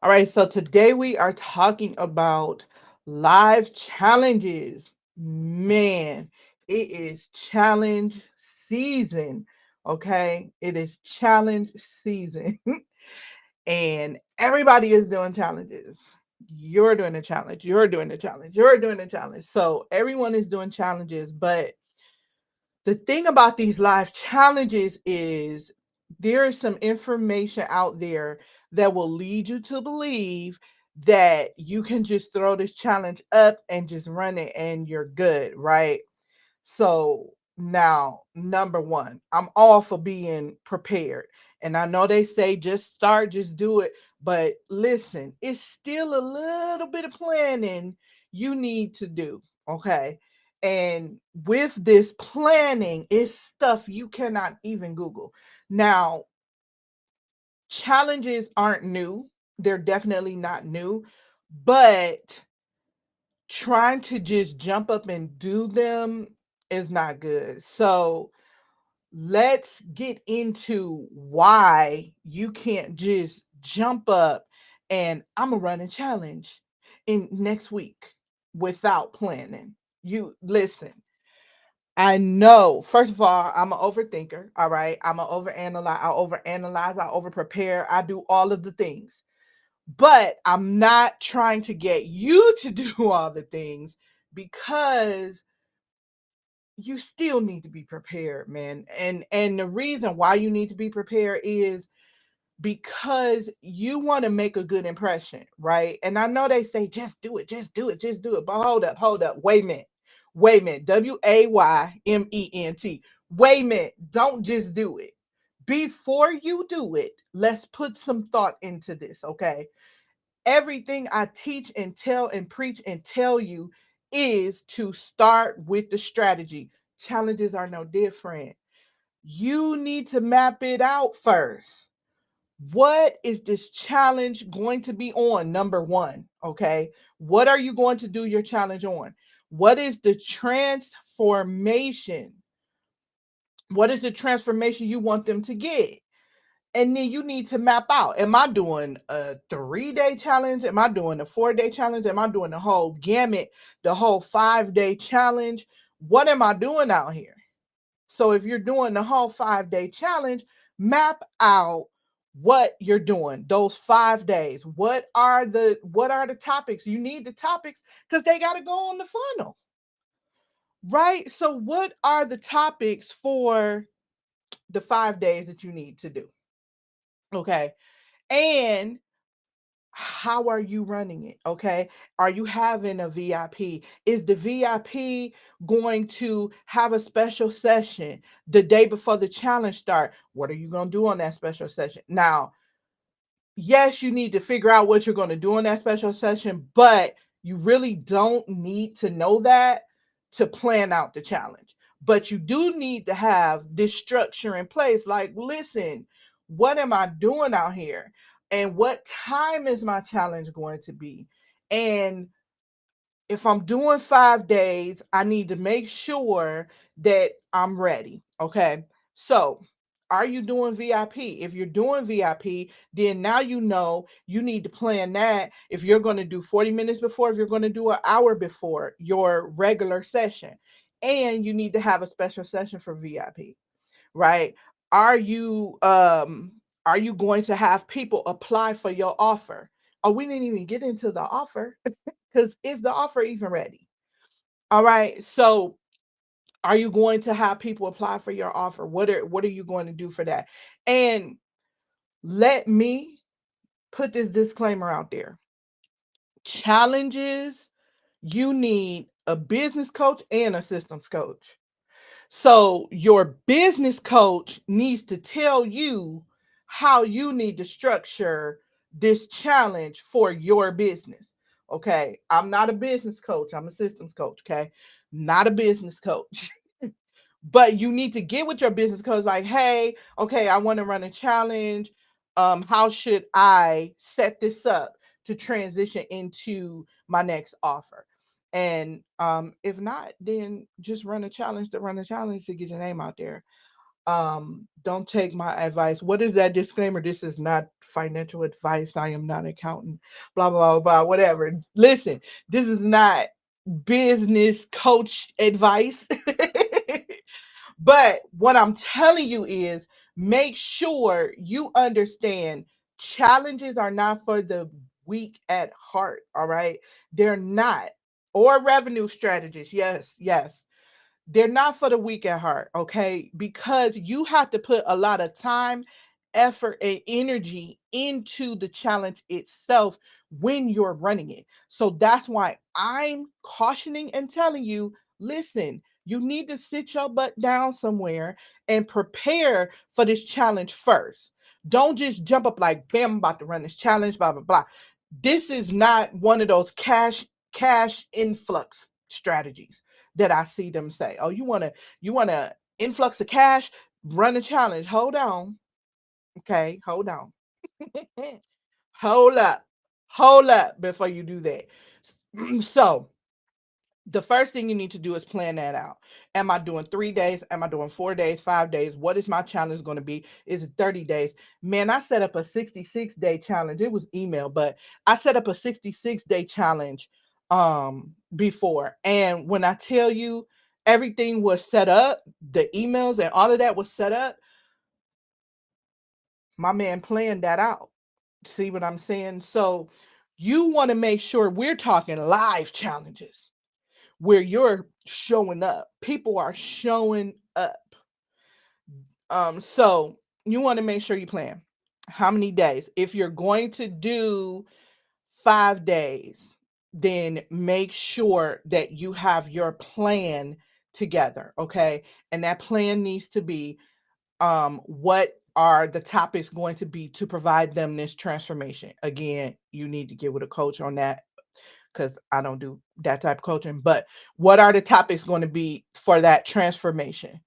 All right, so today we are talking about live challenges. Man, it is challenge season. Okay, it is challenge season, and everybody is doing challenges. You're doing a challenge, you're doing a challenge, you're doing a challenge. So, everyone is doing challenges, but the thing about these live challenges is there is some information out there that will lead you to believe that you can just throw this challenge up and just run it and you're good, right? So now, number one, I'm all for being prepared. And I know they say just start, just do it. But listen, it's still a little bit of planning you need to do. Okay. And with this planning, it's stuff you cannot even Google. Now, challenges aren't new. They're definitely not new, but trying to just jump up and do them is not good. So let's get into why you can't just jump up and I'm gonna run a challenge in next week without planning. You listen. I know. First of all, I'm an overthinker. All right. I'm an overanalyze. I overanalyze. I overprepare. I do all of the things. But I'm not trying to get you to do all the things because you still need to be prepared, man. And the reason why you need to be prepared is because you want to make a good impression, right? And I know they say just do it, just do it, just do it. But hold up, wait a minute. Wait a minute. WAYMENT. Wait a minute. Don't just do it. Before you do it, let's put some thought into this, okay? Everything I teach and tell and preach and tell you is to start with the strategy. Challenges are no different. You need to map it out first. What is this challenge going to be on? Number one, okay? What are you going to do your challenge on? What is the transformation? What is the transformation you want them to get? And then you need to map out, am I doing a 3-day challenge, am I doing a 4-day challenge, am I doing the whole gamut, the whole 5-day challenge? What am I doing out here? So if you're doing the whole 5-day challenge, map out what you're doing those 5 days. What are the topics? You need the topics because they got to go on the funnel, right? So what are the topics for the 5 days that you need to do? Okay. And how are you running it? Okay. Are you having a VIP? Is the VIP going to have a special session the day before the challenge start? What are you going to do on that special session? Now, yes, you need to figure out what you're going to do in that special session, but you really don't need to know that to plan out the challenge. But you do need to have this structure in place. Like, listen, what am I doing out here? And what time is my challenge going to be? And if I'm doing 5 days, I need to make sure that I'm ready. Okay. So, are you doing VIP? If you're doing VIP, then now you know you need to plan that if you're going to do 40 minutes before, if you're going to do an hour before your regular session. And you need to have a special session for VIP, right? Are you um are you going to have people apply for your offer? Oh, we didn't even get into the offer because is the offer even ready? All right. So are you going to have people apply for your offer? What are you going to do for that? And let me put this disclaimer out there. Challenges, you need a business coach and a systems coach. So your business coach needs to tell you how you need to structure this challenge for your business. Okay. I'm not a business coach. I'm a systems coach. Okay. Not a business coach. But you need to get with your business coach like, hey, okay, I want to run a challenge. How should I set this up to transition into my next offer? And if not, then just run a challenge to run a challenge to get your name out there. Don't take my advice. What is that disclaimer? This is not financial advice. I am not an accountant, blah, blah, blah, whatever. Listen, this is not business coach advice. But what I'm telling you is make sure you understand challenges are not for the weak at heart. All right. They're not. Or revenue strategies. Yes, yes, they're not for the weak at heart, okay? Because you have to put a lot of time, effort, and energy into the challenge itself when you're running it. So that's why I'm cautioning and telling you, listen, you need to sit your butt down somewhere and prepare for this challenge first. Don't just jump up like, bam, I'm about to run this challenge, blah, blah, blah. This is not one of those cash influx strategies that I see them say. Oh, you want to influx of cash, run a challenge. Hold on. Okay, hold on. hold up. Hold up before you do that. So, the first thing you need to do is plan that out. Am I doing 3 days? Am I doing 4 days, 5 days? What is my challenge going to be? Is it 30 days? Man, I set up a 66-day challenge. It was email, but I set up a 66-day challenge before. And when I tell you everything was set up, the emails and all of that was set up, my man planned that out. See what I'm saying? So you want to make sure we're talking live challenges where you're showing up. People are showing up. So you want to make sure you plan. How many days? If you're going to do 5 days, then make sure that you have your plan together. Okay. And that plan needs to be what are the topics going to be to provide them this transformation. Again, you need to get with a coach on that because I don't do that type of coaching. But what are the topics going to be for that transformation?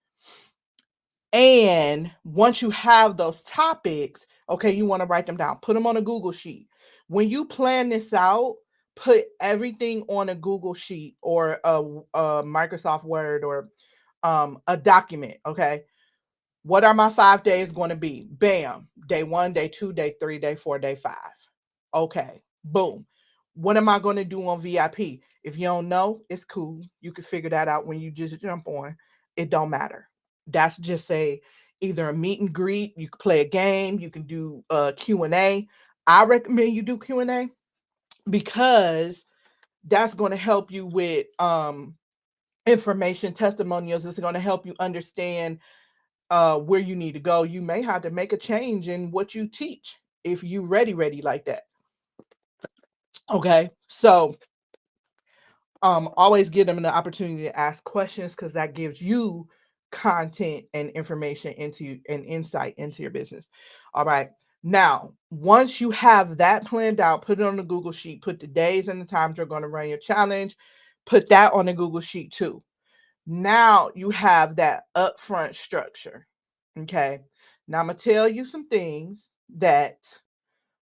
And once you have those topics, okay, you want to write them down, put them on a Google Sheet. When you plan this out, put everything on a Google Sheet or a Microsoft Word or a document. Okay. What are my 5 days going to be? Bam. Day one, day two, day three, day four, day five. Okay. Boom. What am I going to do on VIP? If you don't know, it's cool. You can figure that out when you just jump on. It don't matter. That's just either a meet and greet. You can play a game. You can do Q&A. I recommend you do Q&A because that's going to help you with information testimonials. It's going to help you understand where you need to go. You may have to make a change in what you teach if you ready like that. Okay. So always give them the opportunity to ask questions because that gives you content and information into and insight into your business. All right. Now, once you have that planned out, put it on the Google Sheet, put the days and the times you're going to run your challenge, put that on the Google Sheet too. Now you have that upfront structure. Okay. Now I'm going to tell you some things that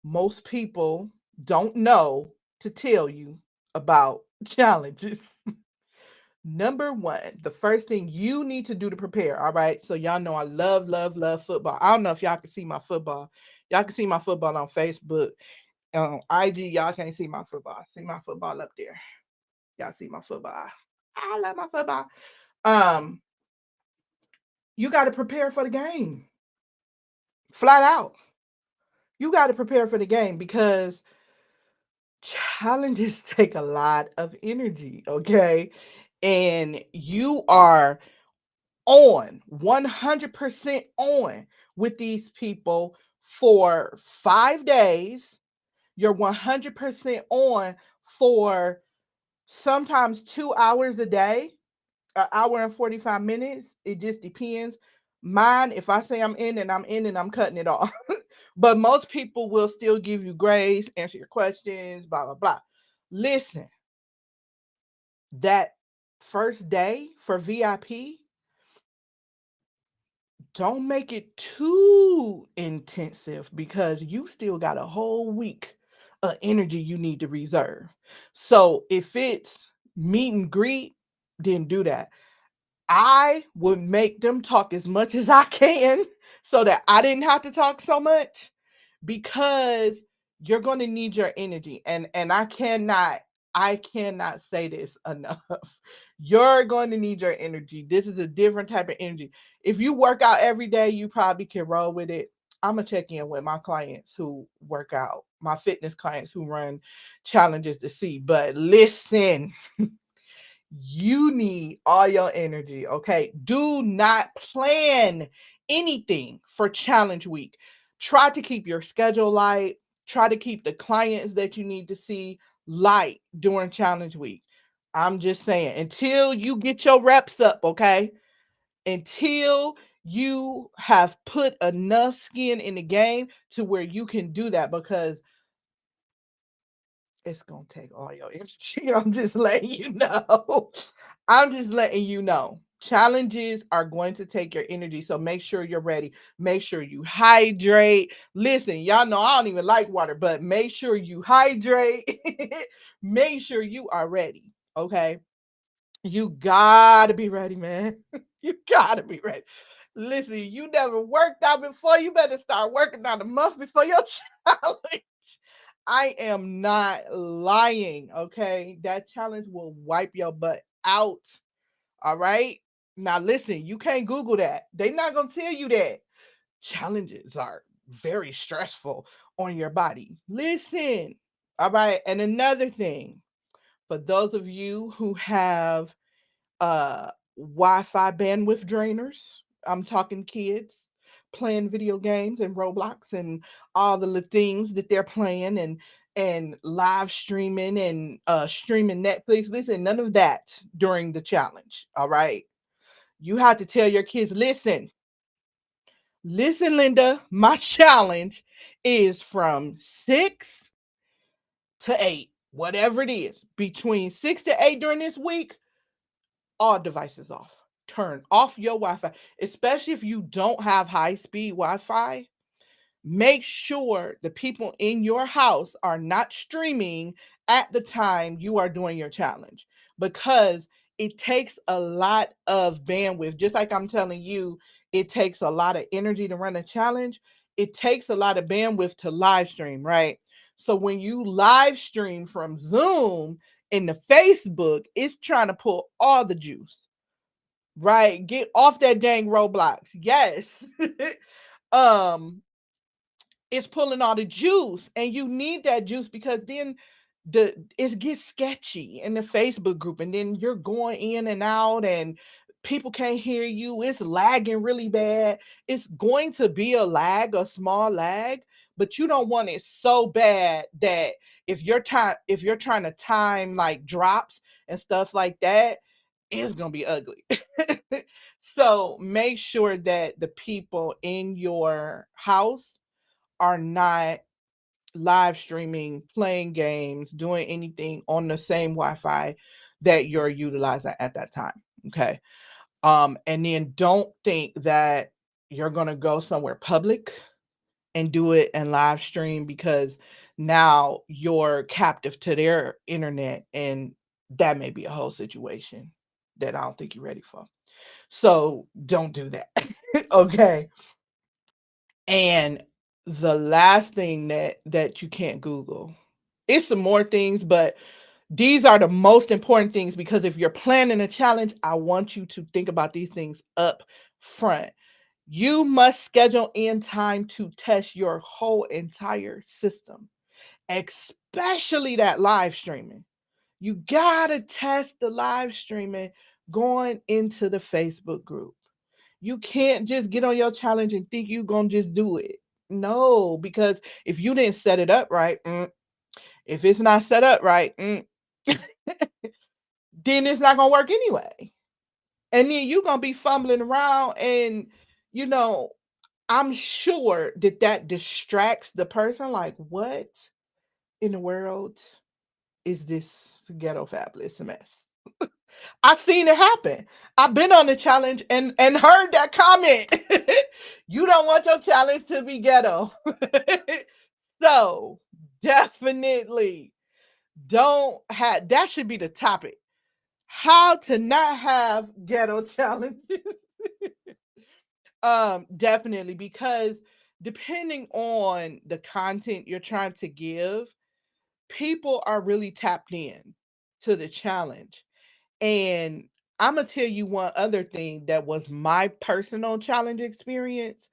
most people don't know to tell you about challenges. Number one, the first thing you need to do to prepare. All right. So y'all know I love, love, love football. I don't know if y'all can see my football. Y'all can see my football on Facebook. On IG, y'all can't see my football. See my football up there. Y'all see my football. I love my football. Um, you got to prepare for the game. Flat out. You got to prepare for the game because challenges take a lot of energy, okay? And you are on 100% on with these people for 5 days. You're 100% on for sometimes 2 hours a day, an hour and 45 minutes. It just depends. Mine, if I say I'm in and I'm cutting it off. But most people will still give you grace, answer your questions, blah, blah, blah. Listen, that first day for VIP, don't make it too intensive because you still got a whole week of energy you need to reserve. So if it's meet and greet, then do that. I would make them talk as much as I can so that I didn't have to talk so much, because you're going to need your energy, and I cannot say this enough. You're going to need your energy. This is a different type of energy. If you work out every day, you probably can roll with it. I'm gonna check in with my clients who work out, my fitness clients who run challenges to see. But listen, you need all your energy, okay? Do not plan anything for challenge week. Try to keep your schedule light. Try to keep the clients that you need to see light during challenge week. I'm just saying, until you get your reps up, okay? Until you have put enough skin in the game to where you can do that, because it's gonna take all your energy. I'm just letting you know. I'm just letting you know. Challenges are going to take your energy. So make sure you're ready. Make sure you hydrate. Listen, y'all know I don't even like water, but make sure you hydrate. Make sure you are ready. Okay. You gotta be ready, man. You gotta be ready. Listen, you never worked out before. You better start working out a month before your challenge. I am not lying. Okay. That challenge will wipe your butt out. All right. Now, listen, you can't Google that. They're not going to tell you that. Challenges are very stressful on your body. Listen. All right. And another thing, for those of you who have Wi-Fi bandwidth drainers. I'm talking kids playing video games and Roblox and all the little things that they're playing, and live streaming and streaming Netflix. Listen, none of that during the challenge. All right. You have to tell your kids, listen, Linda, my challenge is from 6 to 8, whatever it is, between 6 to 8 during this week, all devices off. Turn off your Wi Fi, especially if you don't have high speed Wi Fi. Make sure the people in your house are not streaming at the time you are doing your challenge, because it takes a lot of bandwidth. Just like I'm telling you, it takes a lot of energy to run a challenge. It takes a lot of bandwidth to live stream, right? So when you live stream from Zoom in the Facebook, it's trying to pull all the juice. Right, get off that dang Roblox. Yes. um, it's pulling all the juice, and you need that juice, because then it gets sketchy in the Facebook group, and then you're going in and out, and people can't hear you. It's lagging really bad. It's going to be a small lag, but you don't want it so bad that if you're trying to time like drops and stuff like that, it's gonna be ugly. So make sure that the people in your house are not live streaming, playing games, doing anything on the same Wi-Fi that you're utilizing at that time. Okay. And then don't think that you're gonna go somewhere public and do it and live stream, because now you're captive to their internet, and that may be a whole situation that I don't think you're ready for. So don't do that. Okay. And the last thing that you can't Google. It's some more things, but these are the most important things, because if you're planning a challenge, I want you to think about these things up front. You must schedule in time to test your whole entire system, especially that live streaming. You gotta test the live streaming going into the Facebook group. You can't just get on your challenge and think you're gonna just do it. No, because if you didn't set it up right, if it's not set up right, then it's not gonna work anyway. And then you're gonna be fumbling around, and you know, I'm sure that that distracts the person. Like, what in the world is this ghetto fabulous mess? I've seen it happen. I've been on the challenge and heard that comment. You don't want your challenge to be ghetto. So definitely don't have that should be the topic. How to not have ghetto challenges. Definitely, because depending on the content you're trying to give, people are really tapped in to the challenge. And I'm gonna tell you one other thing that was my personal challenge experience.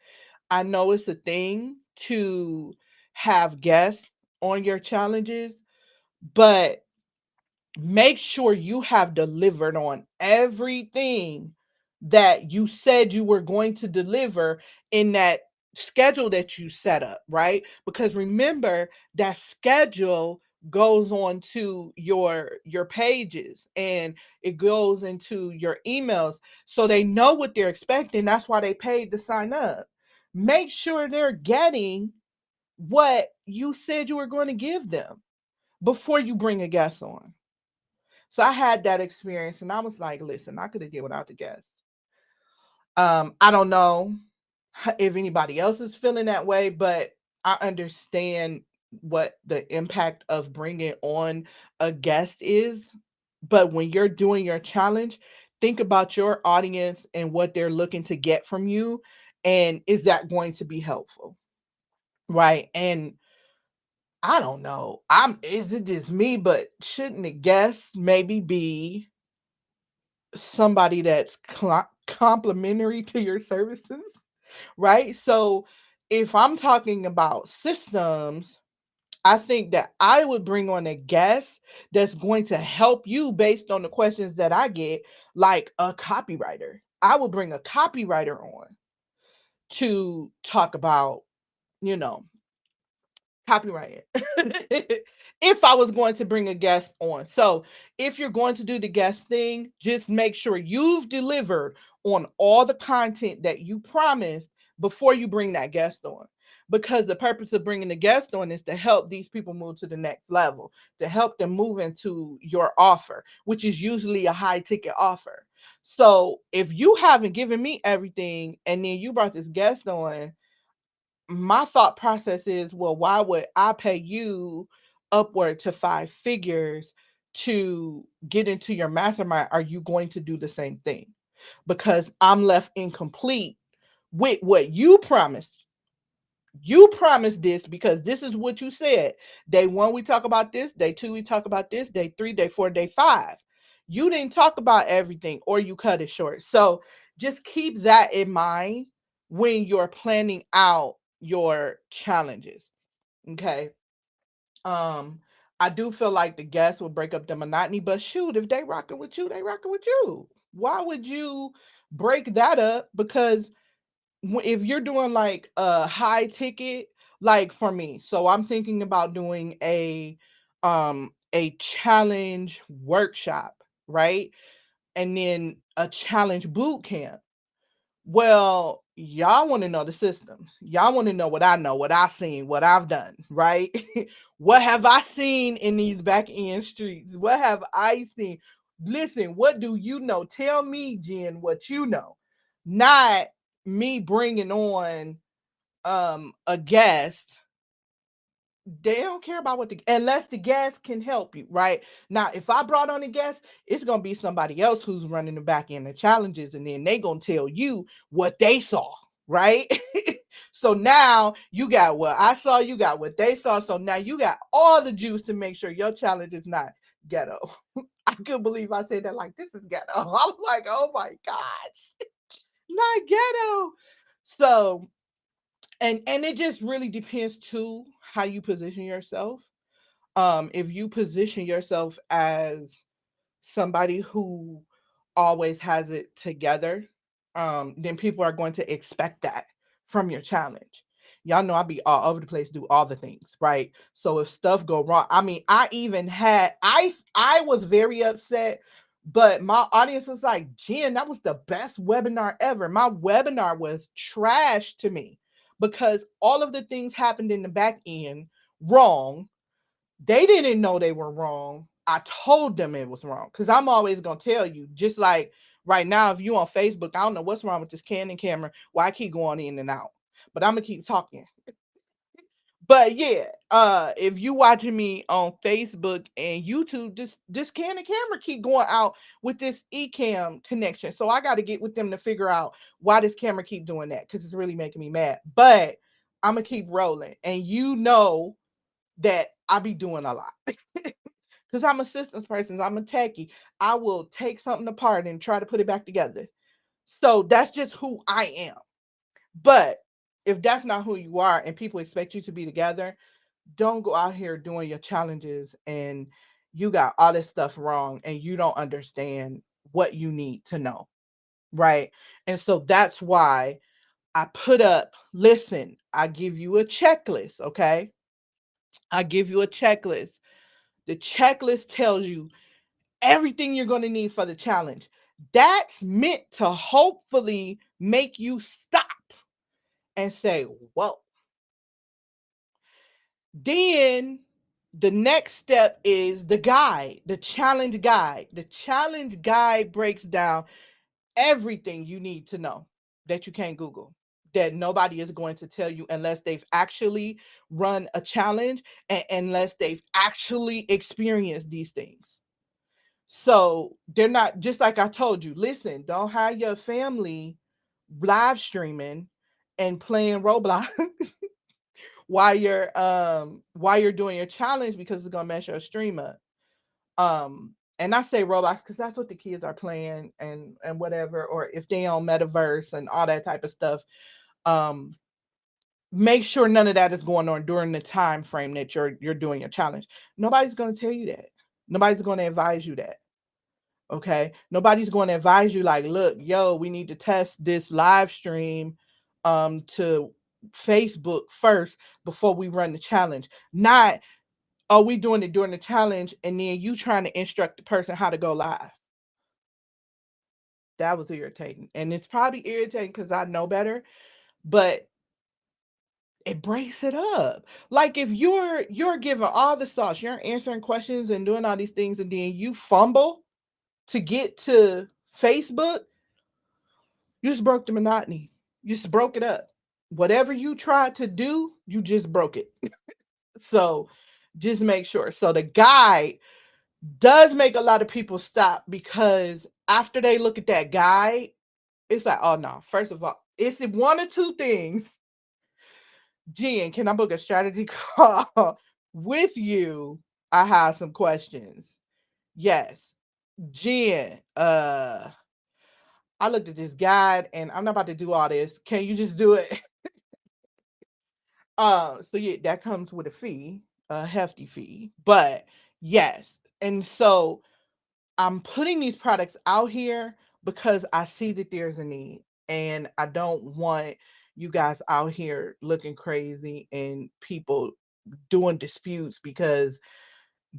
I know it's a thing to have guests on your challenges, but make sure you have delivered on everything that you said you were going to deliver in that schedule that you set up, right? Because remember that schedule goes on to your pages, and it goes into your emails, so they know what they're expecting. That's why they paid to sign up. Make sure they're getting what you said you were going to give them before you bring a guest on. So I had that experience, and I was like, listen, I could have did without the guests. I don't know if anybody else is feeling that way, but I understand what the impact of bringing on a guest is. But when you're doing your challenge, think about your audience and what they're looking to get from you. And is that going to be helpful? Right. And I don't know. Is it just me, but shouldn't the guest maybe be somebody that's complimentary to your services, right? So if I'm talking about systems, I think that I would bring on a guest that's going to help you based on the questions that I get, like a copywriter. I would bring a copywriter on to talk about, you know, copyright it. If I was going to bring a guest on. So if you're going to do the guest thing, just make sure you've delivered on all the content that you promised before you bring that guest on. Because the purpose of bringing the guest on is to help these people move to the next level, to help them move into your offer, which is usually a high ticket offer. So if you haven't given me everything and then you brought this guest on, my thought process is, well, why would I pay you upward to five figures to get into your mastermind? Are you going to do the same thing? Because I'm left incomplete with what you promised. You promised this because this is what you said. Day one, we talk about this. Day two, we talk about this. Day three, day four, day five. You didn't talk about everything or you cut it short. So just keep that in mind when you're planning out your challenges. Okay. Um, I do feel like the guests will break up the monotony, but shoot, if they rocking with you, they rocking with you. Why would you break that up? Because if you're doing like a high ticket, like for me, so I'm thinking about doing a challenge workshop, right? And then a challenge boot camp. Well, y'all want to know the systems. Y'all want to know what I know, what I've seen, what I've done, right? What have I seen in these back end streets? What have I seen? Listen, what do you know? Tell me, Jen, what you know. Not me bringing on a guest. They don't care about what the unless the guest can help you, right? Now, if I brought on a guest, it's gonna be somebody else who's running the back end of challenges, and then they gonna tell you what they saw, right? So now you got what I saw, you got what they saw. So now you got all the juice to make sure your challenge is not ghetto. I couldn't believe I said that like this is ghetto. I was like, oh my gosh, not ghetto. So and it just really depends too how you position yourself. If you position yourself as somebody who always has it together, then people are going to expect that from your challenge. Y'all know I be all over the place, do all the things, right? So if stuff go wrong, I mean, I even had I was very upset, but my audience was like, Jen, that was the best webinar ever. My webinar was trash to me because all of the things happened in the back end wrong. They didn't know they were wrong. I told them it was wrong because I'm always gonna tell you. Just like right now, if you on Facebook, I don't know what's wrong with this Canon camera. Why I keep going in and out, but I'm gonna keep talking. But yeah, if you watching me on Facebook and YouTube, this Canon camera keep going out with this Ecamm connection. So I got to get with them to figure out why this camera keep doing that, because it's really making me mad. But I'm gonna keep rolling, and you know that I be doing a lot. Because I'm a systems person, I'm a techie. I will take something apart and try to put it back together. So that's just who I am. But if that's not who you are and people expect you to be together, don't go out here doing your challenges and you got all this stuff wrong and you don't understand what you need to know. Right. And so that's why I put up, listen, I give you a checklist. Okay. I give you a checklist. The checklist tells you everything you're going to need for the challenge. That's meant to hopefully make you stop and say, whoa. Then the next step is the guide, the challenge guide. The challenge guide breaks down everything you need to know that you can't Google, that nobody is going to tell you unless they've actually run a challenge and unless they've actually experienced these things. So they're not, just like I told you, listen, don't have your family live streaming and playing Roblox while you're doing your challenge, because it's gonna mess your stream up. And I say Roblox because that's what the kids are playing and whatever, or if they on metaverse and all that type of stuff. Um, make sure none of that is going on during the time frame that you're doing your challenge. Nobody's gonna tell you that. Nobody's gonna advise you that. Okay. Nobody's going to advise you like, look, yo, we need to test this live stream to Facebook first before we run the challenge. Not, are we doing it during the challenge and then you trying to instruct the person how to go live? That was irritating. And it's probably irritating because I know better, but it breaks it up. Like if you're giving all the sauce, you're answering questions and doing all these things, and then you fumble to get to Facebook, you just broke the monotony. You just broke it up. Whatever you tried to do, you just broke it. So just make sure. So the guide does make a lot of people stop, because after they look at that guide, it's like, oh no, first of all, it's one or two things. Jen, can I book a strategy call with you? I have some questions. Yes. Jen, I looked at this guide and I'm not about to do all this. Can you just do it? So yeah, that comes with a fee, a hefty fee. But yes, and so I'm putting these products out here because I see that there's a need, and I don't want you guys out here looking crazy and people doing disputes because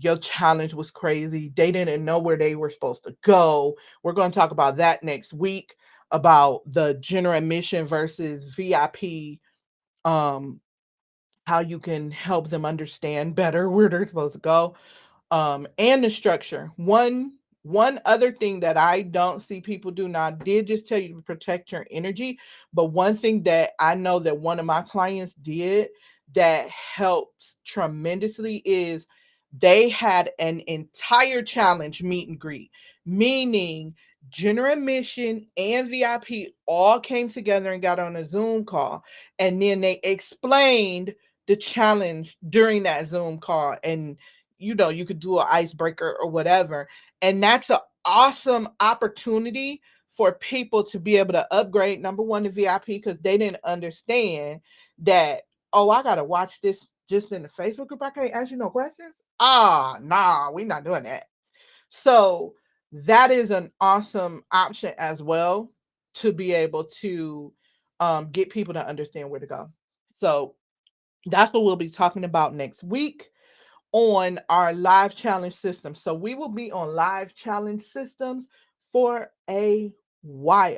your challenge was crazy. They didn't know where they were supposed to go. We're going to talk about that next week, about the general admission versus VIP, um how you can help them understand better where they're supposed to go, and the structure. One other thing that I don't see people do now, I did just tell you to protect your energy, but one thing that I know that one of my clients did that helps tremendously is they had an entire challenge meet and greet, meaning general admission and VIP all came together and got on a Zoom call, and then they explained the challenge during that Zoom call. And you could do an icebreaker or whatever. And that's an awesome opportunity for people to be able to upgrade, number one, to VIP, because they didn't understand that, oh, I gotta watch this just in the Facebook group. I can't ask you no questions. Ah, nah, we're not doing that. So that is an awesome option as well, to be able to get people to understand where to go. So that's what we'll be talking about next week on our live challenge system. So we will be on live challenge systems for a while.